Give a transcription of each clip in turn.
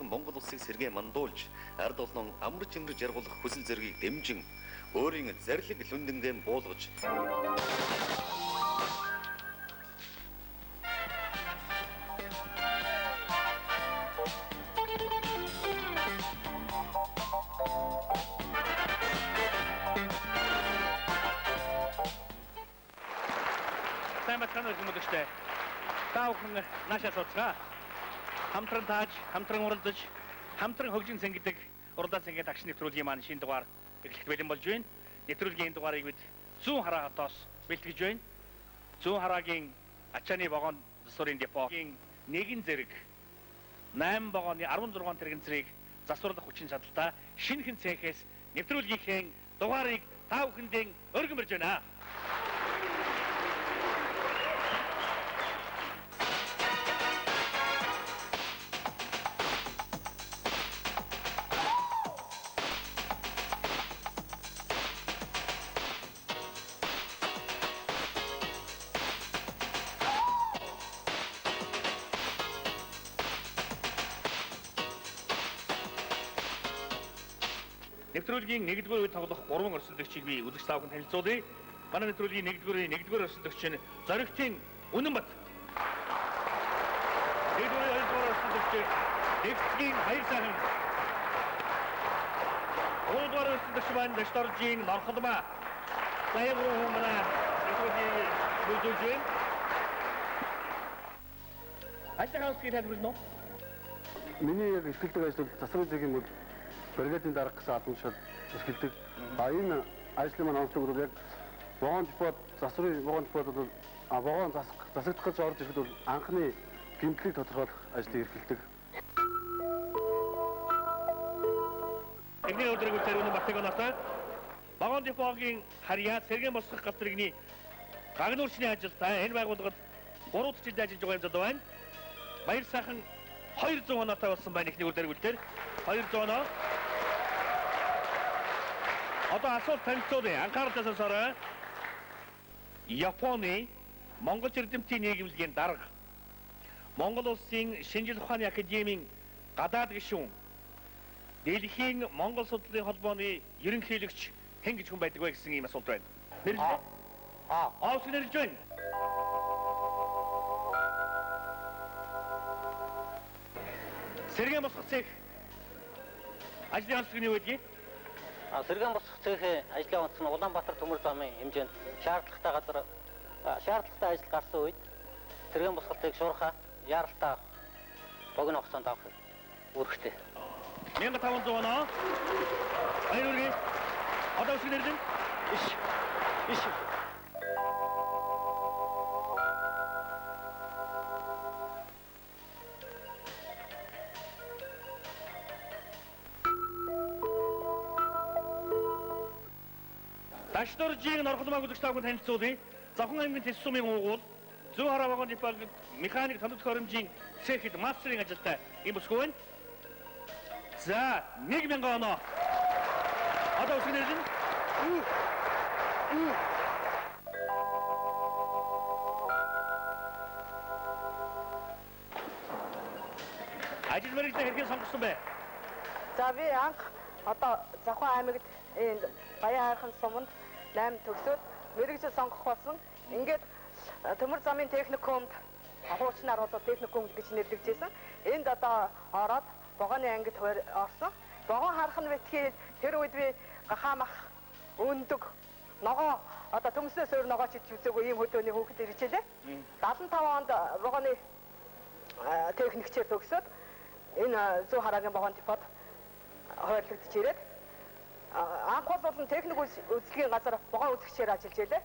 болсон Монгол улсыг сэргээ мандуулж, ард олон амар чимрэж яргуулах хүсэл зэргийг дэмжин, өөрийн зарлиг лүндэнгийн буулгаж Тайматханаас юмдагчтай. Таавхан наашаа соцгаа. Хамтран тааж, хамтран уралдаж, хамтран хөгжин сэнгэдэг уралдаан сэнгээ тагш нэвтрүүлгийн маань шинэ дугаар эхлэх бэлэн болж байна. Нэвтрүүлгийн дугаарыг бид зүүн хараа хотоос бэлтгэж байна. Зүүн хараагийн ачааны вагон засварын депогийн нэгэн зэрэг 8 вагоны 16 тэрэгэн зэрэг засварлах хүчин чадалтай шинэхэн цехээс нэвтрүүлгийнхээ дугаарыг таавхандын өргөмөрж байна. Нэвтрүүлгийн 1-р үед тоглох 3 өрсөлдөгчийг би үзэгч таавханд танилцуулъя. Манай нэвтрүүлгийн 1-р өрсөлдөгч нь Зоригтын Үнэнбат. 2-р өрсөлдөгч Нэгцгийн Баярсайхан. 3-р өрсөлдөгч маань Дэшторжийн Норхолмаа. Сая манай нэвтрүүлгийн бүжүүлж байна. Ажлын хаусгийн тайлбарлана уу? Миний яг ихтэй ажил засварын зэгийн мод бригадын дарга гэсэн албаншил эрхэлдэг. Энэ ажлын маань онцлог бол яг вагон депот засварын вагон депот бол вагон засагдах гэж орж ирэхэд бол анхны гэмтлийг тодорхойлох ажлыг эрхэлдэг. Эхний өдрийг үтэрүүн Батгоносоо вагон депогийн харьяа сэргээн босгох галтрэгний гагнуурчны ажилтай энэ байгууллагад 3 жил ажиллаж байгаа юм байна. Баяр сайхан 200 оноотой болсон байна ихний өдрийг үтэр 200 оноо. Одоо асуулт танилцуулъя. Анхаарал татсараа. Японы Монгол эрдэмтдийн нийгэмлэгийн дарга Монгол улсын шинжлэх ухааны академийн гадаад гишүүн Дэлхийн Монгол судлалын холбооны ерөнхийлөгч хэн гэж хүн байдаг вэ гэсэн ийм асуулт байна. Нэрлээ? Оос нэрлэж байна. Сэргээн босгох цех ажлын онцлог нь юу вэ? Сэргээн босгох цехийн ажлын онцлог нь Улаанбаатар төмөр замын хэмжээнд шаардлагатай газар шаардлагатай ажил гарсан үед сэргээн босголтыг шуурхаа яаралтай богино хугацаанд авах үүрэгтэй. 1500 оноо. Баярлалаа. Одоо үсгэнэрдэн. Иш. Дэшторжийн Норхолмааг үзэгч таавханд танилцуулъя. Завхан аймгийн Тэс сумын уугуул зүүн хараа вагон депогийн механик тоног төхөөрөмжийн цэхэд мастерын ажилтай ийм бүсгүй байна. За 1000 оноо. Одоо үсгэнэрдэн. Ажил мэргэжлийн хэрхэн сонгосон бэ? За би анх одоо Завхан аймагт энэ Баян хайрхан суманд 8 төгсөөд мэргэжил сонгох болсон. Ингээд төмөр замын техникумд хуучнаар одоо техникум гэж нэрлэгдсэн. Энд одоо ороод вагоны ангид орсон. Вагон харах нь битгий тэр үед би гахаамах өндөг ногоо одоо төмснөөс өөр ногоо чиж үзээгүй ийм хөдөөний хүүхэд иржээ. 75 онд вагоны техникчээр төгсөөд энэ зүүн хараагийн вагон депот хойрлогдож ирээд анх бол техник үйлчлэгийн газар вагон үзэгчээр ажиллаж байлаа.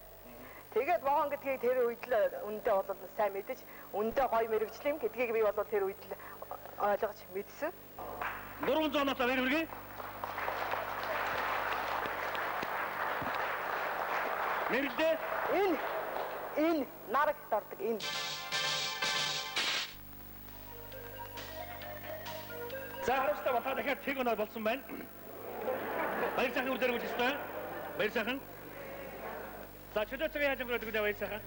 Тэгээд вагон гэдгийг тэр үед л үндэ бол сайн мэдэж, үндэ гоё мэрэгжлийн гэдгийг би бол тэр үед л ойлгож мэдсэн. 400 оноотой баярлалаа. Мэрэгдээ энэ нараг дордог энэ. За харамстай ба та дахиад тэг оноо болсон байна. Баяр сайхан үрдэр үлдэстэй. Баяр сайхан. За чөлөө цагийн хажим руу дэгдээ баяр сайхан.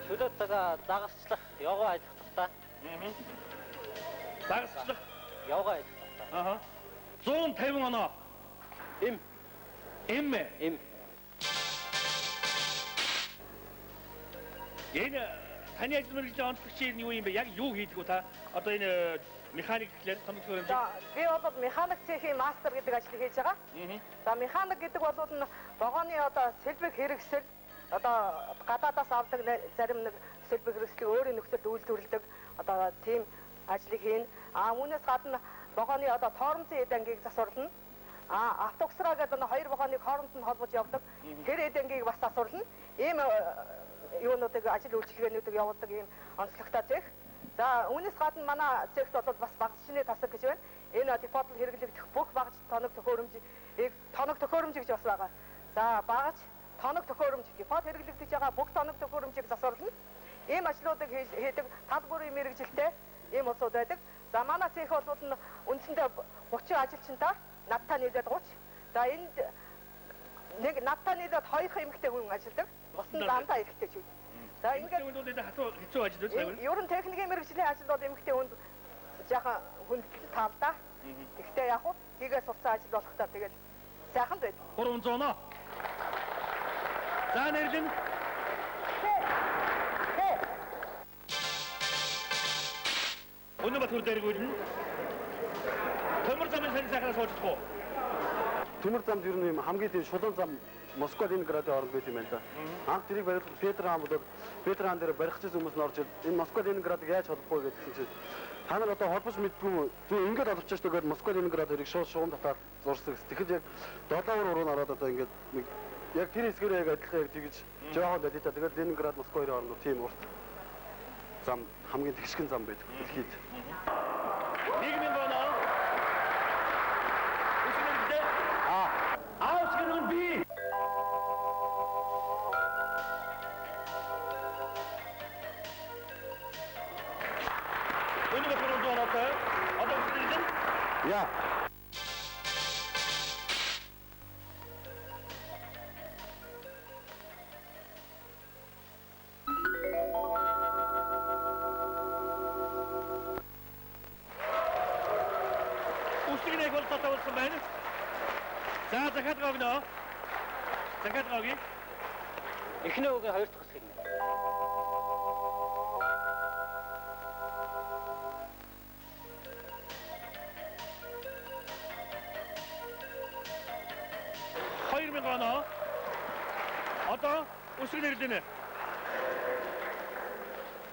Чөлөө цагаа загасчлах яваа ажиллах та. Загасчлах явгаа ажиллах байна. Аха. 150 оноо. Эм. Эм. Эм. Энэ таны ажил мэргэжлийн онцлогчийн юу юм бэ? Яг юу хийдэг вэ та? Одоо энэ механик гэхлээр томог хөрөмж. За би бол механик цехийн мастер гэдэг ажлыг хийж байгаа. За механик гэдэг бол нь вагоны одоо сэлбэг хэрэгсэл одоо гадаадаас авдаг зарим нэг сэлбэг хэрэгслийг өөрийн нөхцөлд үйлдвэрлэдэг одоо тийм ажлыг хийн. Үүнээс гадна вагоны одоо тоормцын эд ангийг засварлана. Автоксра гэдэг нь хоёр вагоныг хооронд нь холбож явдаг. Тэр эд ангийг бас засварлана. Ийм юунуудыг ажил үйлчилгээнүүдийг явуулдаг ийм онцлогтой цех. За үүнээс гадна манай цехт бол бас багажчны тасаг гэж байна. Энэ депотл хэрэглэгдэх бүх багаж тоног төхөөрөмж гэж бас байгаа. За багаж тоног төхөөрөмж депот хэрэглэгдэж байгаа бүх тоног төхөөрөмжийг засварлана. Ийм ажлуудыг хийдэг тал бүрийн мэргэжилтэй ийм улсууд байдаг. За манай цех бол үндсэндээ 30 ажилчинтай, надтай нийлээд 30. За энд нэг надтай нийлээд 2 эмэгтэй хүн ажилладаг. Бус нь дандаа эрэгтэй ч үү. За ингээд үүнүүд хатуу хэцүү ажил үү? ер нь техникийн мэргэжлийн ажил бол эмэгтэй хүнд жаахан хүнд таалдаа. Гэхдээ яг уу хийгээ сурцсан ажил болох та тэгэл сайхан байд. 300 оноо. За нэрлэн. Өнөө батүр дэргүүлнэ. Төмөр замын сайн сайхнаас суучихгүй. Төмөр замд ер нь хамгийн тийм шулуун зам Москва Ленинградын хооронд байт юм байна да. Анх тэрийг барихад Петр хаан болоод Петр хаан дээр барихчсан хүмүүс нь орж энэ Москва Ленинградыг яаж холбохгүй гэдгсэн чинь та нар одоо холбож мэдгүй юм. Зүг ингээд оловч шүү гэдэг Москва Ленинград хоёрыг шугам татаад зурсан гэсэн. Тэгэхэд яг 7 уруу нараад одоо ингээд яг тэр хэсгээр яг адилхан яг тэгж жоохон далита. Тэгээд Ленинград Москва хоёрын хооронд тийм урт зам хамгийн тэгшгэн зам байдаг. Дэлхийд. 1000 оноо. Үсгэрдэ. Аусгэрэн би. Өнөө батүр оноотой. Одоо үсгэрдэ. Яа. Үсгэрийг бол татавсан байна. За захад гогноо. Захад гоги. Эхний үгийн хоёр дахь хэсгийг нэ. оноо. Одоо үсэг нэрлэнэ.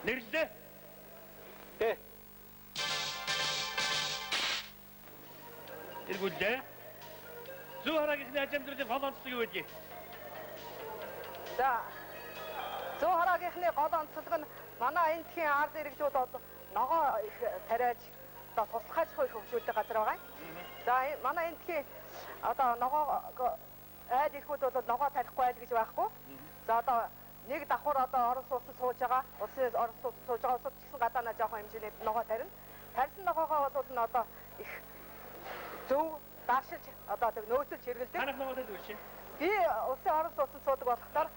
Нэрлээ. Тэ. Эргүүлээ. Зүү хараагийнхны ажимдрын гол онцлог юу вэ? За. Зүү хараагийнхны гол онцлог нь манай эндхийн ард иргэдүүд бол ногоо их тариаж одоо туслахаж хөвжүүлдэг газар байгаа. За манай эндхийн одоо ногоо айл ирэхүүд бол ногоо тарихгүй айл гэж байхгүй. За одоо нэг давхар одоо орон сууцнд сууж байгаа. Улсын орон сууцнд сууж байгаа улсууд ч гэсэн гадаанаа жоохон хэмжээний ногоо тарина. Тарьсан ногоогоо бол нь одоо их зөв даашилж одоо нөөцөлж хэрэгэлдэг. Манайх ногоо тарьдаг шүү. Би улсын орон сууцнд суудаг болохоор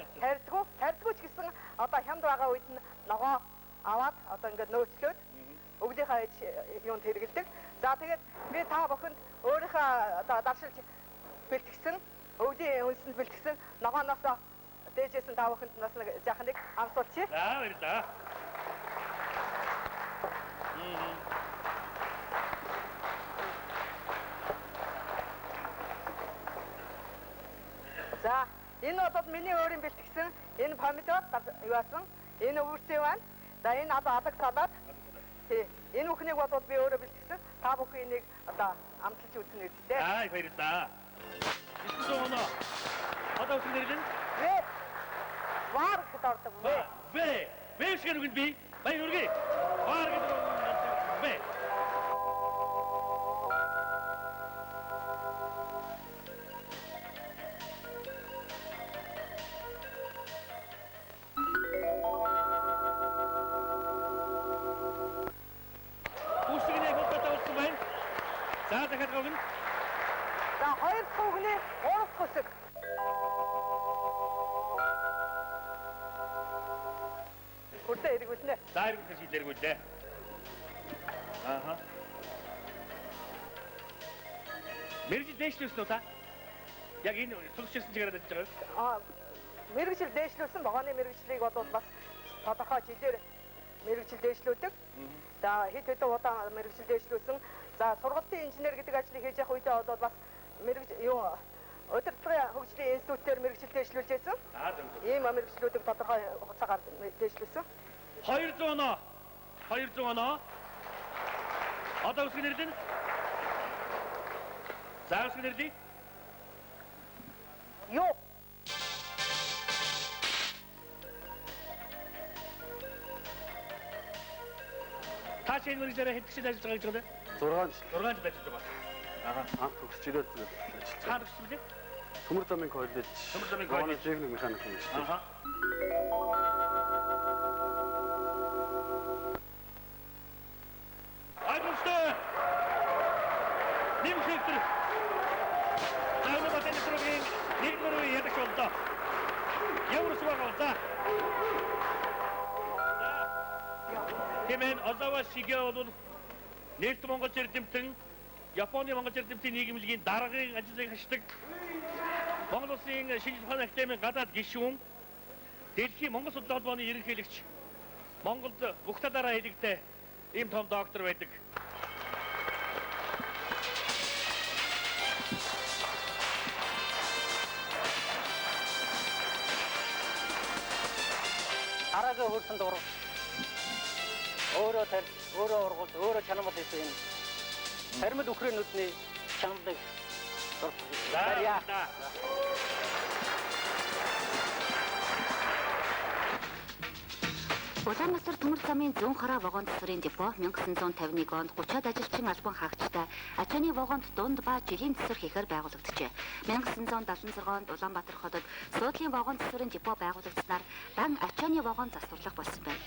тарьдаггүй ч гэсэн одоо хямд байгаа үед нь ногоо аваад одоо ингээд нөөцлөөд өглийнхаа юунд хэрэгэлдэг. За тэгээд би та бүхэнд өөрийнхөө одоо даашилж бэлтгэсэн өвлийн үнсэнд бэлтгэсэн ногооноос дээжээс нь та бүхэнд нас нэг жаахан нэг амсуулчих. За баярлалаа. За энэ бол миний өөрийн бэлтгэсэн энэ помидор юуасан энэ өвөрцөө байна. За энэ одоо алаг салаад. Тий. Энэ бүхнийг бол би өөрөө бэлтгэсэн. Та бүхэн энийг одоо амталж үзнэ үстэй. Аа баярлалаа. 900 оноо. Одоо үсэн нэрлэн. Вар гэд ордог вэ? Вэ шиг нүгэнд би. Баяр үргээ. Вар гэдэг вэ. Үсгэнэ хөтөд авсан байна. За дахиад гогн. За хоёр цугны гурав хүсэг. Хүрдэ эргүүлнэ. За эргүүлж шийдэргүүлээ. Ааха. Мэргэжил дээшлүүлсэн үү та? Яг энэ төгсчихсэн чигээр ажиллаж байгаа юу? Мэргэжил дээшлүүлсэн вагоны мэргэжлийг бол бас тодорхой жилээр мэргэжил дээшлүүлдэг. За хэд хэдэн удаан мэргэжил дээшлүүлсэн. За сургалтын инженер гэдэг ажлыг хийж явах үедээ бол бас удирдлагын хөгжлийн институтээр мэргэжил дээшлүүлж байсан. Ийм мэргэжлүүдийг тодорхой хугацаагаар дээшлүүлсэн. 200 оноо. 200 оноо. Одоо үсэг нэрлэн. За үсэг нэрлээ. Юу? Та чинь мэргэжлээр хэд гişэд ажиллаж байгаа гэж байна? 6 жил 6 жил ажиллаж байгаа. анх төгсч ирээд ажиллаж Та байна. төгссөн үү? Төмөр замын коллеж. Төмөр замын вагоны коллеж. техник механик хэмжээ. Аха. Айгуустай. Нимхэктэр. Заавал батэн төргийн нэгдүгээр ядаж болдоо. Ямар сугаа за. Хэмээн Озава Шигээ бол Нээлт Монгол Эрдэмтэн, Японы Монгол Эрдэмтний нийгэмлэгийн даргын ажлыг хашдаг. Монгол Улсын шинжлэх ухааны академийн гадаад гишүүн, Дэлхийн Монгол судлал холбооны ерөнхийлөгч, Монголд бүх талаараа хэлэгдэх ийм том доктор байдаг. Хараагийн хөрсөн дур өөрөө ургуул өөрөө чанамд байсан юм. Хармад өхрийн нүдний чанамдыг дуртай. Улаанбаатар төмөр замын зүүн хараа вагон засварын депо 1951 онд 30-аад ажилчин албан хаагчтай ачааны вагонд дунд ба жилийн засвар хийхээр байгуулагджээ. 1976 онд Улаанбаатар хотод суудлын вагон засварын депо байгуулагдсанаар дан ачааны вагон засварлах болсон байна.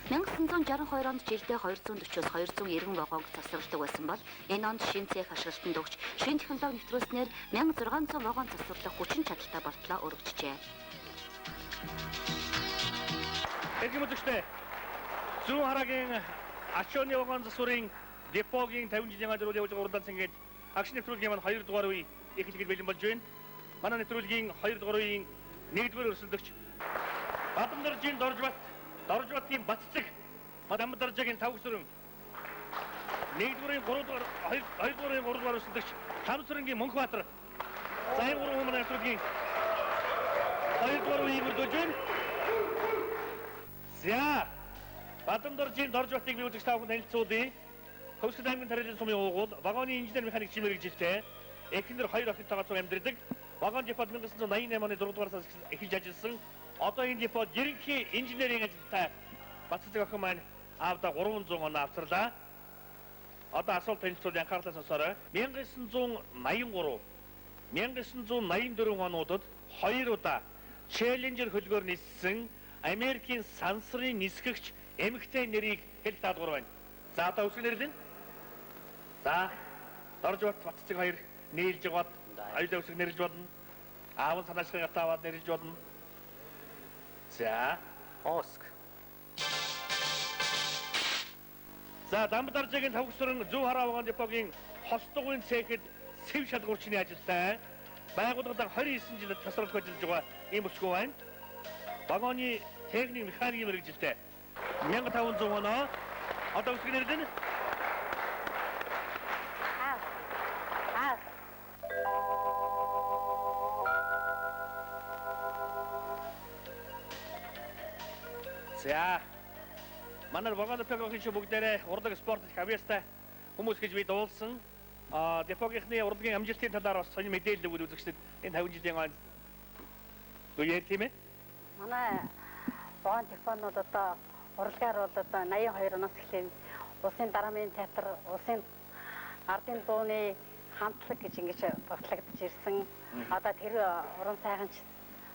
1962 онд жилдээ 240-оос 290 вагонг засварладаг байсан бол энэ онд шинэ цех ашиглалтанд өгч шинэ технологи нэвтрүүлснээр 1600 вагон засварлах хүчин чадалтай болтлоо өргөжжээ. Эргэмөдөгчтэй зүүн хараагийн ачааны вагон засварын депогийн 50 жилийн ажил явуулж байгаа уралдаан цэнгээд агш нэвтрүүлгийн маань 2 дугаар үе эхлэхэд бэлэн болж байна. Манай нэвтрүүлгийн 2 дугаар үеийн 1-р өрсөлдөгч Бадамдаржийн Доржбатын Баццэг Бадамдаржийн 5 өсөрөн 1-р 2-р 3 дугаар өрсөлдөгч Хамсрынгийн Мөнхбаатар Зайн 3 хүмүүс нэвтрүүлгийн 2 дугаар үеийг өргөж байна. За Бадамдаржийн Доржбатыг биелүүлж тавхан танилцуулъя. Хөвсгөл аймгийн тариалан сумын уугуул вагоны инженер механик чимэрэгжилтэй эхнэр 2 охинтойгоо цуг амьдардаг. Вагон депод 1988 оны 4 дугаар сард эхэлж ажилласан. Одоо энэ депод ерөнхий инженерийн ажилтай Баццэг охин маань аавда 300 оноо авчрлаа. Одоо асуулт танилцуулъя, анхаарлаа сонсоорой. 1983 онуудад 2 удаа Challenger хөлгөөр ниссэн Америкийн сансрын нисгэгч эмэгтэй нэрийг хэл даадгуур байна. За одоо үсэг нэрлэн. За Доржбат Баццэг 2 нийлж яваад аюултай үсэг нэрлж бодно. Аав нь санаачлагыг гатаваад нэрлж бодно. За Оск. За Дамбдаржигийн тавгсрын зүүн хараа вагон депогийн хостгын цехэд сэв шалгуурчны ажилтай байгууллагад 29 жил тасралтгүй ажиллаж байгаа ийм өсгөө байна. Вагоны техник механикийн мэргэжилтэй 1500 оноо одоо үсэг нэрлэн. За манай вагон депогийн бүгдээрээ урлаг спорт хавьяастай хүмүүс гэж би дуулсан. Депогийнхны урлагийн амжилтын талаар бас сони мэдээлэл өгөх үзэгчдэд энэ 50 жилийн он үеэр тийм ээ. Манай вагон депонууд одоо урлагаар бол одоо 82 оноос эхлэн улсын драмын театр, улсын ардын дууны хамтлаг гэж ингэж батлагдж ирсэн. Одоо тэр уран сайханч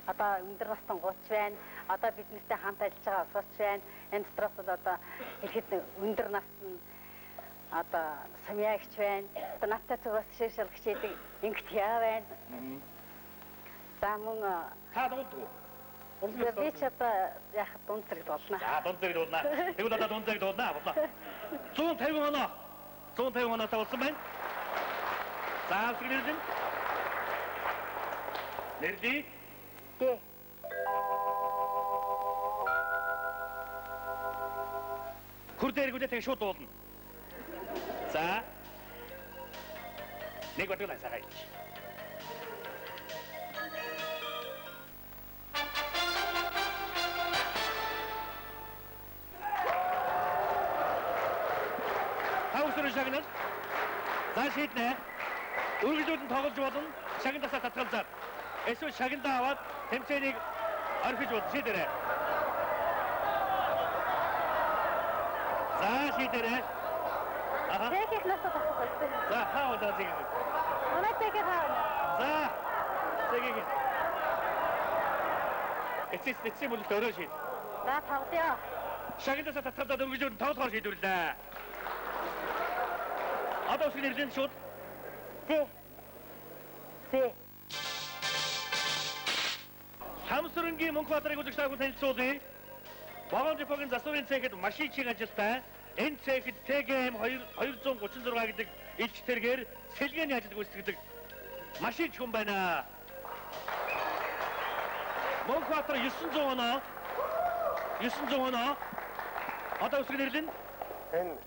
одоо өндөр настай гуч байна. Одоо бид нартай хамт ажиллаж байгаа осооч байна. Энэ дотроос бол одоо ихэд өндөр насны одоо сумьягч байна. Одоо надтай цугаас ширшилгч идэг ингээд яа байна. За мөн Та дуудгүй. би ч одоо яг дунд зэрэг болно. За дунд зэрэг дуудана. Тэгвэл одоо дунд зэрэг дуудана. 150 оноо. 150 оноо тавсан байна. За өсгөн нэрлэн. Нэрди. Д. Хүр дээргүүдээ тэг шууд дуулна. За. Нэг батгал сайхан ич. Хаусрын шагнал. За шийднэ. Үргэлжлүүлэн тоглож болно. Шагнасаа татгалзаад. Эсвэл шагнадаа аваад тэмцээнийг орхиж болно. Шийдэрэ. За шийдэрэ. Аха. Зээх насаа тасах. За хаа удаа зэг. Манай зээх хаана? За. Зэг. Эцэс бүлэгт өрөө шийд. За тавдъя. Шагнасаа татгалзаад үргэлжлүүлэн тоглохоор шийдвэрлээ. Одоо өсгөн нэрлэн шууд. Д. Д. Хамсрынгийн Мөнхбаатарыг үзэгч та бүхэн танилцуулъя. Вагон депогийн засварын цэхэд машин чин ажилтай энэ цэхэд ТГМ 236 гэдэг илч тэргээр сэлгээний ажил гүйцэтгэдэг машин хүн байна. Мөнхбаатар 900 оноо. Одоо өсгөн нэрлэн. Энэ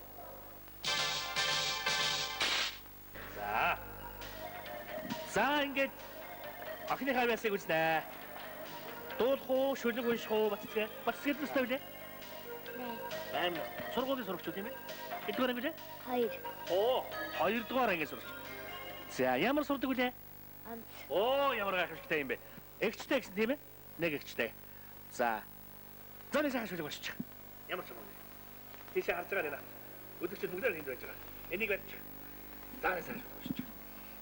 За ингээд ахны хавьяасыг үзнэ. Дуулах уу, шүлэг унших уу, баццгээд төстэй үлээ? Бэм. Сургуулийн сурагчид юм ээ? Эдгээр ангиж ээ? 2. Оо, 2 дугаар анги сурагч. За, ямар сурдаг үлээ? Амт. Оо, ямар гайхамшигтай юм бэ? Эгчтэй гэсэн тийм ээ? Нэг эгчтэй. За. Зөний сайхан шүлэг уншиж. Ямар ч юм бэ? Тийшээ харж байгаа нэ. Өдөрчд бүгдээр хийд байж байгаа. Энийг барьж. За, сайхан шүлэг уншиж.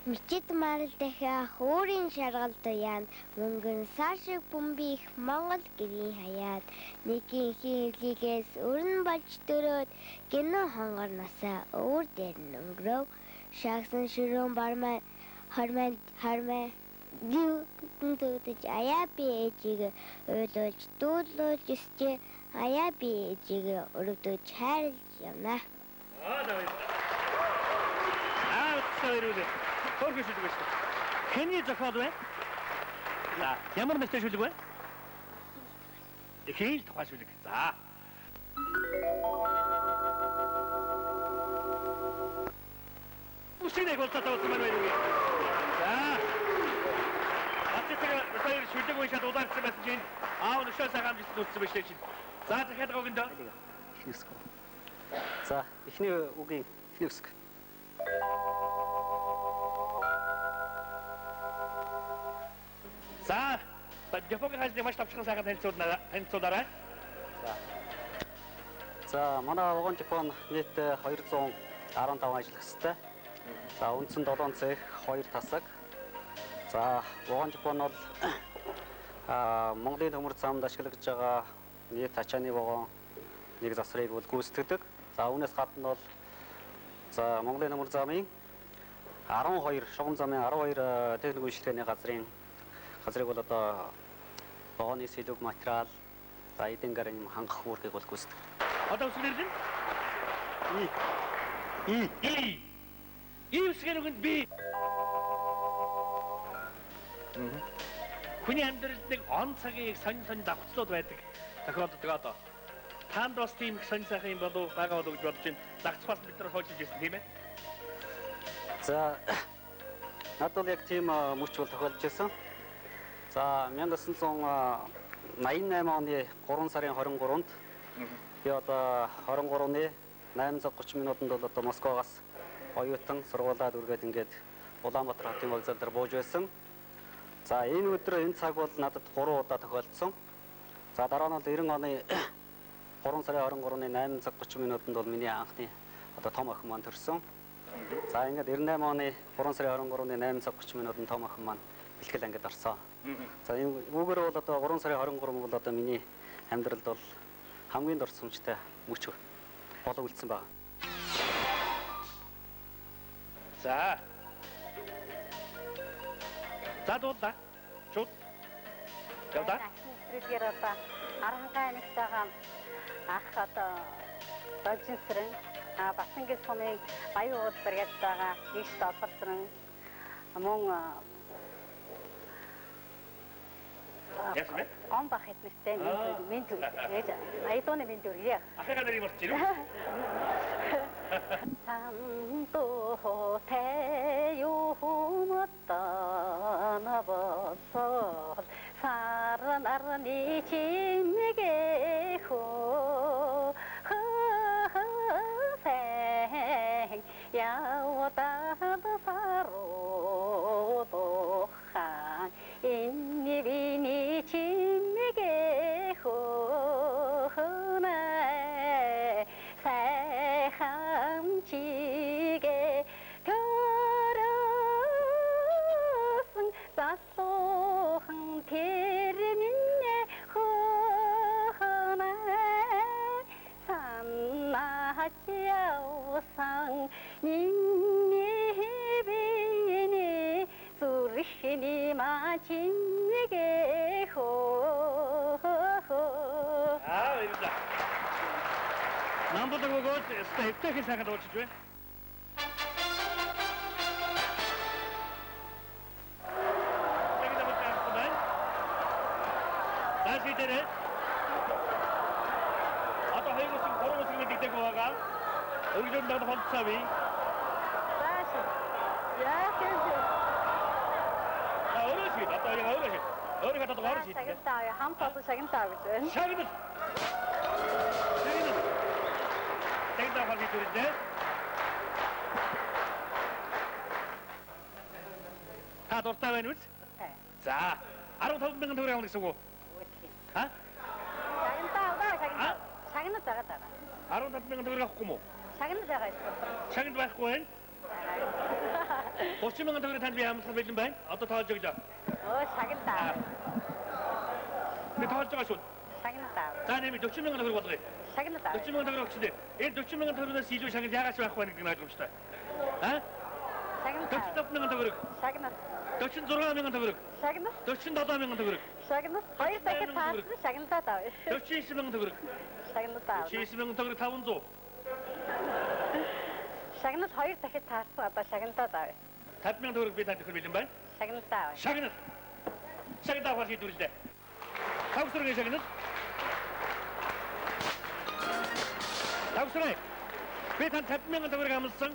Мчид марал дахиах өөрийн шаргал туяанд мөнгөн сашиг бөмбих Монгол гэрийн хаяад нэгийн хийлгээс өрн болж дөрөөд гинөө хонгорносоо өөр дээр өнгөрөв шагсан ширүүн бармай хармай дүүдэж аяа би ээжийг уйлуулж дуулуулж өсчээ аяа би ээжийг өрөвдөж хайрлж явна. Давай. Сойроо. Төргөж шүлэг байна. Хэний зохиол вэ? За, ямар мэт шүлэг вэ? Хэний тухай шүлэг. За. Үсэнийг болцоод байна уу? За. Ачтайг сойр шүлэг уншаад удаалсан байсан чинь аав нөхөд сайхан амжилт үзсэн байж чинь. За, дахиад гогондоо. Эхний үсэг. За, эхний үгийн эхний үсэг. За, депогийн хажууд маш тавчхан сайхан танилцуулаарай. За, манай вагон депон нийт 215 ажиллагчтай. За, үндсэн 7 цех, 2 тасаг. За, вагон депон бол Монголын төмөр замд ашиглагдж байгаа нийт ачааны вагон нэг засрыг бол гүйцэтгэдэг. За, үүнээс гадна бол за, Монголын төмөр замын 12 шугам замын 12 техник үйлчлэгээний газрыг бол одоо вагоны сэлэг материал, за эдийн гарийн хангах үүргийг бол гүйцэтгэдэг. Одоо үсгээр нь үсгээр үгэнд би хүний амьдралд нэг он цагийн сонь давхцлууд байдаг. Тохиолддог одоо. Танд бас тийм их сонь сайхан юм болов байгаа болов гэж бодож байна. Загцхаас бид нар хоолж ирсэн тийм ээ. За надад бол яг тийм мөч бол тохиолдож байсан. За 1988 оны 3 сарын 23-нд би одоо 23-ны 8:30 минутанд бол одоо Москвагаас оюутан сургуулаад үргээд ингээд Улаанбаатар хотын вокзал дээр бууж байсан. За энэ өдөр энэ цаг бол надад 3 удаа тохиолдсон. За дараа нь бол 90 оны 3 сарын 23-ны 8:30 минутанд бол миний анхны одоо том охин маань төрсөн. За ингээд 98 оны 3 сарын 23-ны 8:30 минутанд том охин маань бэлтгэл ангид орсон. За энэ үүгээр бол одоо 3 сарын 23 бол одоо миний амьдралд бол хамгийн дурсамжтай мөч болов үлдсэн байна. За. За дуулаа. Шууд. Явда. Стритгээр одоо аранхай нэгтэйгээ ах одоо Должинсрэн Басангийн сумын баян уулс бригад байгаа нэгт олборсрэн мөн Яасан бэ? он бах хэднэртэй мен төр аядууны мен төргий. Ахыгаа нэрийг мартчих. 산도 태유무었던 버섯 살아나르니 진에게 후생 야오다도 사로도 한 인니비니 진에게 후나 새함지게 걸었은 낯선 대리민네 허나 산나지아우상 닌니비니 수리시니 마진에게 이거다. 남부도 그거 스텝 생각하다 오치죠. 여기다 볼까 한번. 다시 이제는 아또 해고식 걸어오시는 게 되고 와가 여기 좀 나도 헌차비. 다시 야 괜찮 아 어르신 나또 여기가 어르신 어르가 또 어르신. 자긴다요 함터도 자긴다고죠. 샤기는 땡다 관계 둘인데 다 돌다면 우리 네. 자 아롱 더 명은 더 그래 쓰고 아 자긴다가 자긴다. 자기는 자갔잖아. 아롱 더 명은 더 그래 갖고 뭐 자기는 자가 있어. 샤기도 갖고 엔 보시 명은 더 그래 단비 하면 선배 좀 봐. 어떤 더 저기자 자긴다. 그더 할줄 손 자긴다. 자네미 도시 명은 더 그래 왔대 자긴다. 도시 명은 더 그래 확신데 이 도시 명은 더 그래 시주 샤기 야가시 갖고 하는 게 나좀 시다 아 도시 자긴다. 더 명은 더 그래 자긴다. 도시 돌아가 명은 더 그래 자긴다. 도시 나도 명은 더 그래 자긴다. 거의 때 타스 자긴다다. 도시 있으면 더 그래 자긴다. 도시 있으면 더 그래 타운조 자긴다 거의 때 타스 왔다 자긴다다. 답명 더 그래 비단테 그 빌좀 봐 자긴다. 샤기는 샤기다 화시 둘인데 다국스러운 샤기는 다국스러운 비단 답명은 더 그래 가면서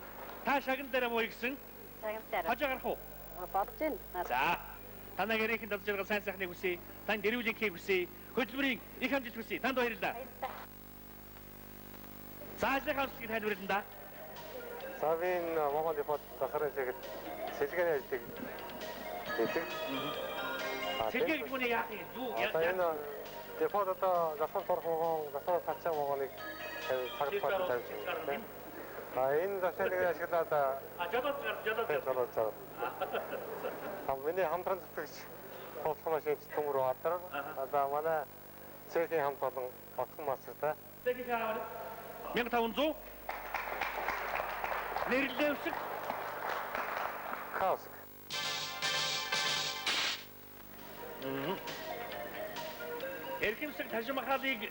다 샤긴 때려 모이겠음 자긴다. 하자가고 법진. 자 단나게 이렇게 나도 저가 산삭내 구시 단 내리우지 케 구시 호틀브링 이감지 구시 단도 해린다 자 이제 가수기 다 누른다 사빈 먹은 데포 다스는 제가 3시간에 할 때. 세계 기본의 야기 누야 저희는 데포부터 나선 돌고 나선 같이 먹으니 사급하게 잘 지내는데. 인 자체가 시다다 아 저도 저도 한번에 한번 포스마시 통으로 왔더라. 아다 mana 세계 한번 어떻게 맞을까? 세계가 명타운조 내릴래우스 카오스. 에르킴스 다시 마카디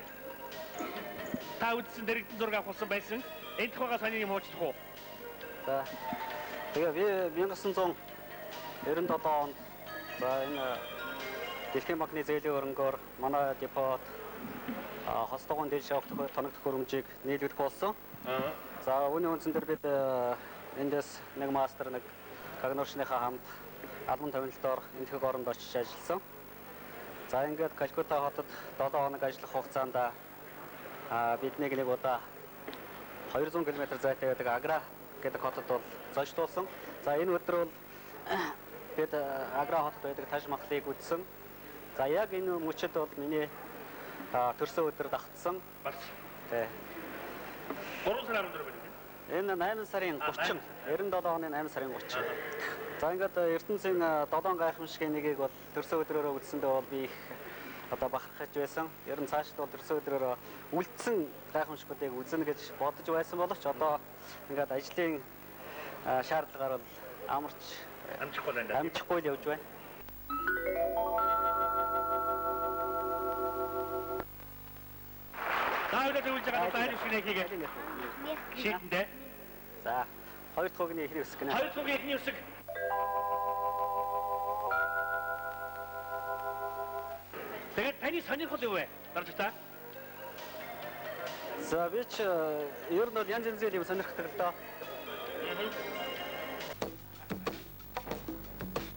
타우츠 내리킨 조르가 호스 베슨 엔터가 산이 모치고 자, 제가 명승종 97 он. За энэ дэлхийн банкны зээлийн өрөнгөөр манай депот хостогон дээр шавхдаг тоногдох хөрөмжийг нийлүүлэх болсон. За үүний үндсэн дээр бид эндээс нэг мастер нэг кагноршныхаа хамт албан томилолтоор энэ төгөг оронд очиж ажилласан. За ингээд Калькутта хотод 7 хоног ажиллах хугацаанд биднийг нэг удаа 200 км зайтай байдаг Агра гэдэг хотод бол зочлуулсан. За энэ өдөр бол бид Агра хотод байдаг Таж махлыг үзсэн. За яг энэ мөчөд бол миний төрсөн өдөр давтсан. Тэ. Борон сарын 14 байна. Энэ 8 сарын 30, 97 оны 8 сарын 30. За ингээд ертөнцийн 7 гайхамшигын нэгийг бол төрсөн өдрөөрөө үзсэндээ бол би их одоо бахархаж байсан. Ер нь цаашд бол төрсөн өдрөөрөө үлдсэн гайхамшигуудыг үзнэ гэж бодож байсан боловч одоо ингээд ажлын шаардлагаар бол амжихгүй л явж байна. 다음에 울지 않았다 해주시네 기계. 시인데. 자, хоёр дахь үгний эхний үсэг гэнэ. хоёр дахь үгний эхний үсэг. таны сонирхол юу вэ? Дарж та. За би ч ер нь бол янз янзын юм сонирхдаг л доо.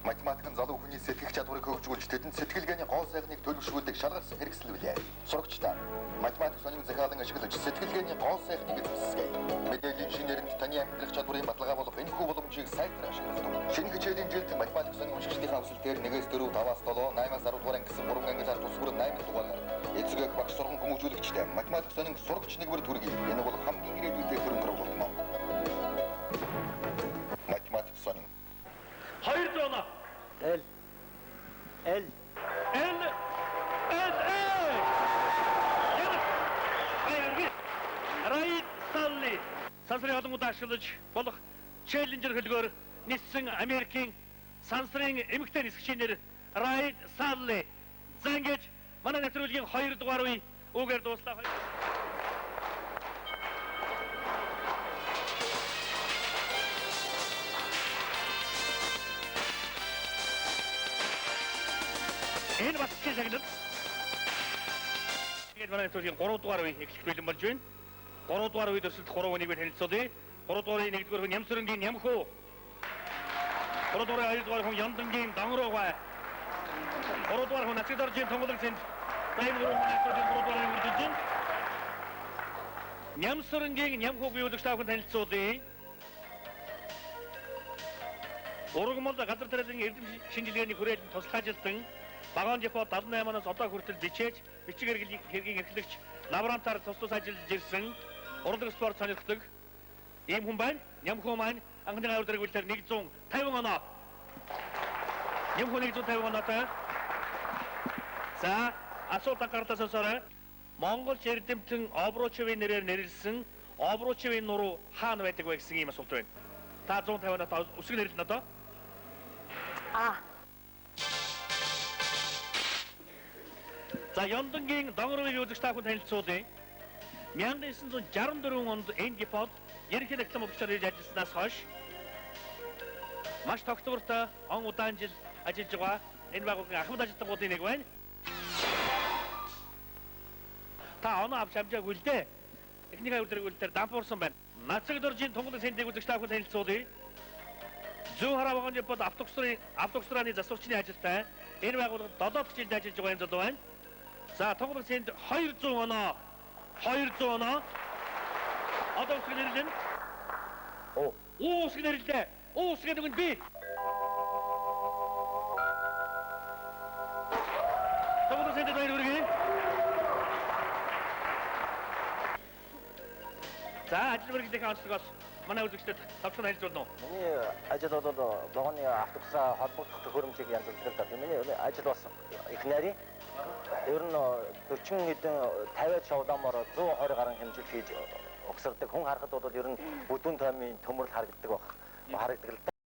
Математик нь залуу хүний сэтгэх чадварыг хөгжүүлж тэдэнд сэтгэлгээний гол сайхныг төлөвшүүлдэг шалгах хэрэгсэл билээ. Сурагчдаа математик сонин захиалан ашиглаж сэтгэлгээний гол сайхныг эзэмсгэе. Мэдээллийн шинээрэнт таны амьдрах чадварын баталгаа болох энэхүү боломжийг сайтар ашиглах. Шинэ хичээлийн жилд математик сонин уншигчдын хавсал дээр 1-4, 5-7, 8-10 дугаар анги гэсэн 3 ангилаар тус бүр 8 дугаар. Эцэг багш сургам хүмүүжүүлэгчтэй математик сонин сурагч нэгвэр түргий. Энэ бол хамгийн ирээдүйтэй хөрөнгө оруулалт юм. Математик сонин 200 Л Эл Райт Салли сансрын олон удаа ашиглаж болох челленжер хөлгөөр ниссэн Америкийн сансрын эмэгтэй нисгчээр Райт Салли за ингэж манай нэвтрүүлгийн 2 дугаар үе үгээр дуслаа. Энэ бас чижигнэ. Тэгээд манай нэвтрүүлгийн 3 дугаар үе эхлэх бэлэн болж байна. 3 дугаар үед өрсөлдөх 3 хүнийг танилцуулъя. 3 дугаарыг 1-р хүн Нямсрынгийн Нямхүү. 3 дугаарыг 2 дугаар хүн Ямдангийн Дангруугай. 3 дугаар хүн Ачидоржийн Тонгологцэнд Тайврын нэвтрүүлгийн 3 дугаарыг үргэлжлэж байна. Нямсрынгийн Нямхүүг биелэгч та бүхэн танилцуулъя. Ургамал газар тариалан эрдэм шинжилгээний хүрээлэнд туслахажилтан Багаан Жапон 78-аас одоо хүртэл бичиж хэргийн эрхлэгч лаборантаар тус ажиллаж ирсэн урлаг спорт сонирхдаг ийм хүн байна. Нямхүү маань анхны гавар дээр үлдээр 150 оноо. Нямхүү 150 оноотой. За, асуулт анхаарлаа сонсоорой. Монгол эрдэмтэн Обручевын нэрээр нэрлсэн Обручевын нуруу хаана байдаг вэ гэсэн ийм асуулт байна. Та 150 оноотой үсэг нэрлэнэ одоо. За Ямдангийн Донгорыг үзэгч та бүхэн танилцуулъя. 1964 онд энэ депот ерөнхий рекламын багшаар ирж ажилласнаас хойш маш тогтвортой он удаан жил ажиллаж байгаа энэ байгууллагын ахмад ажилтнуудын нэг байна. Та оноо авч амжаагүй л дээ. Эхний хавар дээр үлдээр дампуурсан байна. Нацаг доржийн Тонголын сэндийг үзэгч та бүхэн танилцуулъя. Зүүн хараа Багаан Жапонд автокстраны засварчны ажилтай энэ байгууллагад 7 дахь жилд ажиллаж байгаа энэ залуу байна. За Тонголын сэнд 200 оноо. 200 оноо. Одоо үсэг нэрлэн. Үсэг нэрлээ. Үсэг нэгэн би. Тонголын сэнд баяр хүргэе. За ажил мэргэжлийн онцлогоос манай үзэгчдэд тавчхан хэлцүүлнэ үү? миний ажил бол Багааны автобусаа холбогдох төхөөрөмжийг янзлдаг л да. Миний ажил бас их нарийн ер нь 40 хэдэн 50 шавламоор 120 гаруй хэмжил хийж өгсөрдөг. Хүн харахад бол ер нь бүдүүн таймын төмөрл харагддаг баг. Харагддаг л да.